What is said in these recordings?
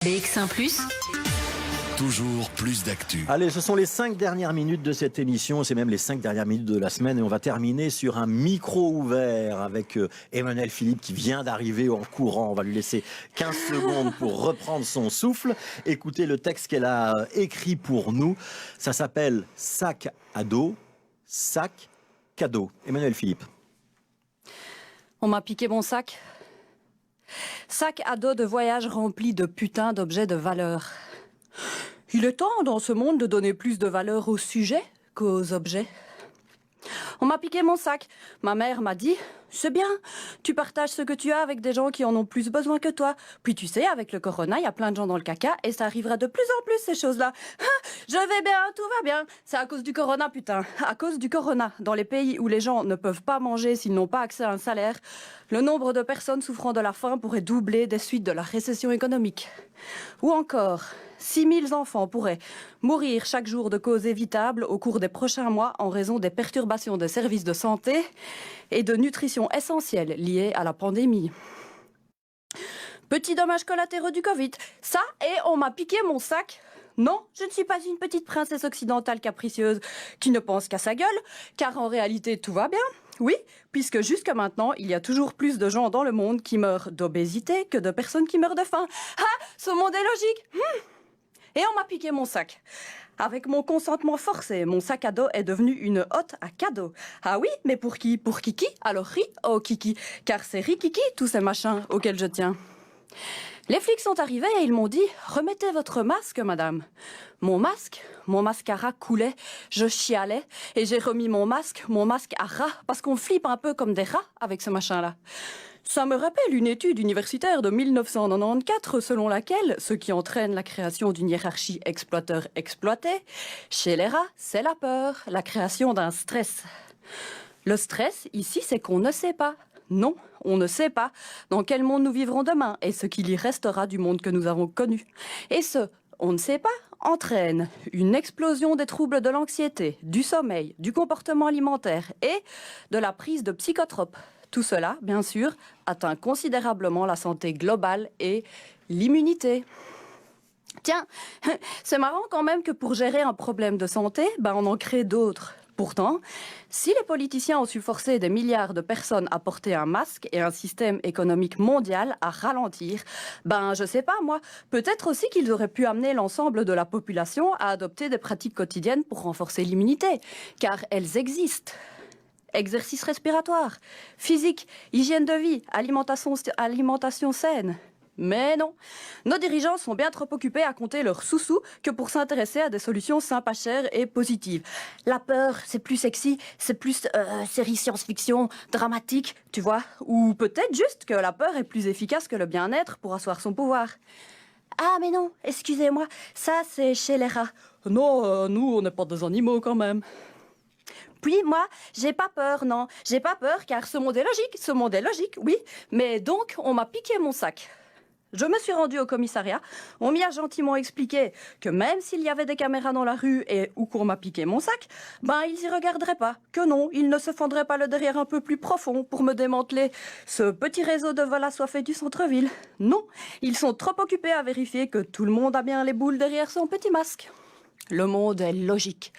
BX1 +. Toujours plus d'actu. Allez, ce sont les 5 dernières minutes de cette émission, c'est même les 5 dernières minutes de la semaine et on va terminer sur un micro ouvert avec Emmanuel Philippe qui vient d'arriver en courant. On va lui laisser 15 secondes pour reprendre son souffle. Écoutez le texte qu'elle a écrit pour nous. Ça s'appelle « Sac à dos, sac cadeau ». Emmanuel Philippe. On m'a piqué mon sac. Sac à dos de voyage rempli de putains d'objets de valeur. Il est temps dans ce monde de donner plus de valeur aux sujets qu'aux objets. On m'a piqué mon sac. Ma mère m'a dit « C'est bien, tu partages ce que tu as avec des gens qui en ont plus besoin que toi. Puis tu sais, avec le corona, il y a plein de gens dans le caca et ça arrivera de plus en plus ces choses-là. Je vais bien, tout va bien. C'est à cause du corona, putain. À cause du corona, dans les pays où les gens ne peuvent pas manger s'ils n'ont pas accès à un salaire, le nombre de personnes souffrant de la faim pourrait doubler des suites de la récession économique. Ou encore, 6000 enfants pourraient mourir chaque jour de causes évitables au cours des prochains mois en raison des perturbations des services de santé et de nutrition essentielle liées à la pandémie. Petits dommages collatéraux du Covid. Ça, et on m'a piqué mon sac. Non, je ne suis pas une petite princesse occidentale capricieuse qui ne pense qu'à sa gueule, car en réalité tout va bien. Oui, puisque jusqu'à maintenant, il y a toujours plus de gens dans le monde qui meurent d'obésité que de personnes qui meurent de faim. Ah, ce monde est logique. Et on m'a piqué mon sac. Avec mon consentement forcé, mon sac à dos est devenu une hotte à cadeaux. Ah oui, mais pour qui? Pour Kiki? Alors ri au Kiki, car c'est Rikiki tous ces machins auxquels je tiens. Les flics sont arrivés et ils m'ont dit « Remettez votre masque, madame ». Mon mascara coulait, je chialais et j'ai remis mon masque à rat, parce qu'on flippe un peu comme des rats avec ce machin-là. Ça me rappelle une étude universitaire de 1994 selon laquelle ce qui entraîne la création d'une hiérarchie exploiteur-exploité, chez les rats, c'est la peur, la création d'un stress. Le stress, ici, c'est qu'on ne sait pas. Non, on ne sait pas dans quel monde nous vivrons demain et ce qu'il y restera du monde que nous avons connu. Et ce « on ne sait pas » entraîne une explosion des troubles de l'anxiété, du sommeil, du comportement alimentaire et de la prise de psychotropes. Tout cela, bien sûr, atteint considérablement la santé globale et l'immunité. Tiens, c'est marrant quand même que pour gérer un problème de santé, on en crée d'autres. Pourtant, si les politiciens ont su forcer des milliards de personnes à porter un masque et un système économique mondial à ralentir, je sais pas moi, peut-être aussi qu'ils auraient pu amener l'ensemble de la population à adopter des pratiques quotidiennes pour renforcer l'immunité, car elles existent. Exercice respiratoire, physique, hygiène de vie, alimentation saine. Mais non, nos dirigeants sont bien trop occupés à compter leurs sous-sous que pour s'intéresser à des solutions sympas, chères et positives. La peur, c'est plus sexy, c'est plus série science-fiction, dramatique, tu vois. Ou peut-être juste que la peur est plus efficace que le bien-être pour asseoir son pouvoir. Ah mais non, excusez-moi, ça c'est chez les rats. Non, nous on n'est pas des animaux quand même. Puis moi, j'ai pas peur, non. J'ai pas peur car ce monde est logique, oui. Mais donc, on m'a piqué mon sac. Je me suis rendue au commissariat, on m'y a gentiment expliqué que même s'il y avait des caméras dans la rue et où qu'on m'a piqué mon sac, ils y regarderaient pas, que non, ils ne se fendraient pas le derrière un peu plus profond pour me démanteler ce petit réseau de vol assoiffés du centre-ville. Non, ils sont trop occupés à vérifier que tout le monde a bien les boules derrière son petit masque. Le monde est logique.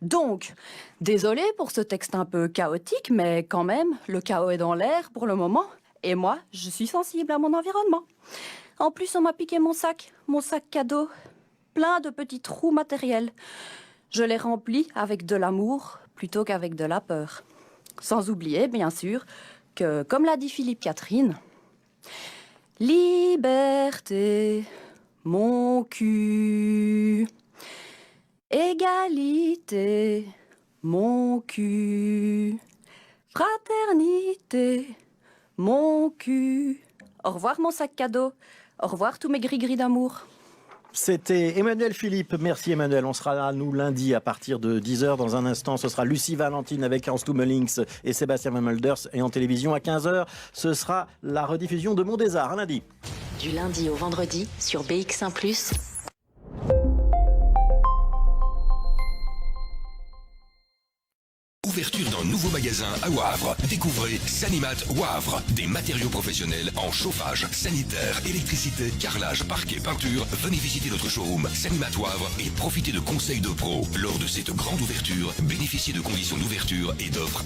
Donc, désolé pour ce texte un peu chaotique, mais quand même, le chaos est dans l'air pour le moment. Et moi, je suis sensible à mon environnement. En plus, on m'a piqué mon sac cadeau, plein de petits trous matériels. Je l'ai rempli avec de l'amour plutôt qu'avec de la peur. Sans oublier, bien sûr, que, comme l'a dit Philippe Catherine, liberté, mon cul, égalité, mon cul, fraternité, mon cul. Au revoir mon sac cadeau. Au revoir tous mes gris-gris d'amour. C'était Emmanuel Philippe. Merci Emmanuel. On sera à nous lundi à partir de 10h. Dans un instant, ce sera Lucie Valentine avec Hans Tummelings et Sébastien Van Mulders. Et en télévision à 15h, ce sera la rediffusion de Mon des Arts, un lundi. Du lundi au vendredi sur BX1 +. l'ouverture d'un nouveau magasin à Wavre. Découvrez Sanimat Wavre. Des matériaux professionnels en chauffage, sanitaire, électricité, carrelage, parquet, peinture. Venez visiter notre showroom Sanimat Wavre et profitez de conseils de pros. Lors de cette grande ouverture, bénéficiez de conditions d'ouverture et d'offres